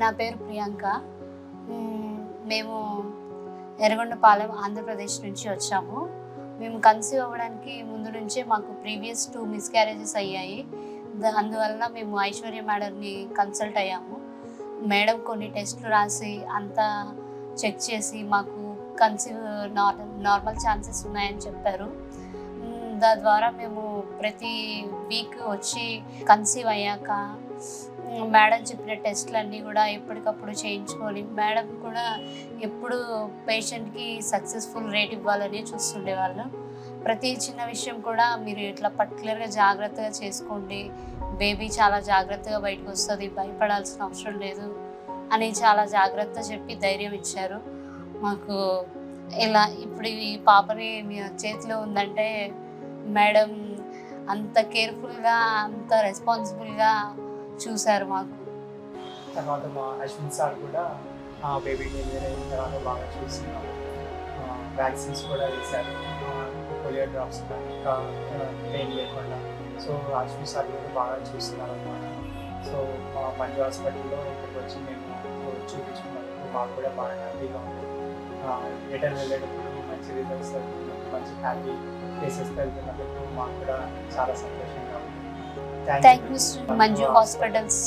నా పేరు ప్రియాంక. మేము ఎర్రగొండపాలెం ఆంధ్రప్రదేశ్ నుంచి వచ్చాము. మేము కన్సీవ్ అవ్వడానికి ముందు నుంచే మాకు ప్రీవియస్ 2 మిస్క్యారేజెస్ అయ్యాయి. అందువల్ల మేము ఐశ్వర్య మేడంని కన్సల్ట్ అయ్యాము. మేడం కొన్ని టెస్టులు రాసి అంతా చెక్ చేసి మాకు కన్సీవ్ నార్మల్ ఛాన్సెస్ ఉన్నాయని చెప్పారు. దాని ద్వారా మేము ప్రతి వీక్ వచ్చి కన్సీవ్ అయ్యాక మేడం చెప్పిన టెస్టులన్నీ కూడా ఎప్పటికప్పుడు చేయించుకొని, మేడం కూడా ఎప్పుడు పేషెంట్కి సక్సెస్ఫుల్ రేట్ ఇవ్వాలని చూస్తుండేవాళ్ళు. ప్రతి చిన్న విషయం కూడా మీరు ఇట్లా పర్టికులర్గా జాగ్రత్తగా చేసుకోండి, బేబీ చాలా జాగ్రత్తగా బయటకు వస్తుంది, భయపడాల్సిన అవసరం లేదు అని చాలా జాగ్రత్త చెప్పి ధైర్యం ఇచ్చారు మాకు. ఇలా ఇప్పుడు ఈ పాపని మీ చేతిలో ఉందంటే మేడం అంత కేర్ఫుల్గా, అంత రెస్పాన్సిబుల్గా చూశారు మాకు. తర్వాత మా అశ్విన్ సార్ కూడా బేబీ డెలివరీ అయిన తర్వాత బాగా చూస్తున్నారు. వ్యాక్సిన్స్ కూడా వేశారు, పోలియో డ్రాప్స్ ఇంకా పెయిన్ లేకుండా. సో అశ్విన్ సార్ కూడా బాగా చూస్తున్నారు అన్నమాట. సో మంజు హాస్పిటల్లో ఇక్కడికి వచ్చి మేము చూపించుకున్నప్పుడు మాకు కూడా బాగా హ్యాపీగా ఉంది. రిటర్న్ వెళ్ళేటప్పుడు మంచి రిజల్ట్స్, మంచి హ్యాపీ ప్లేసెస్ వెళ్తున్నప్పుడు మాకు కూడా చాలా సంతోషంగా ఉంది. Thank you Manju hospitals.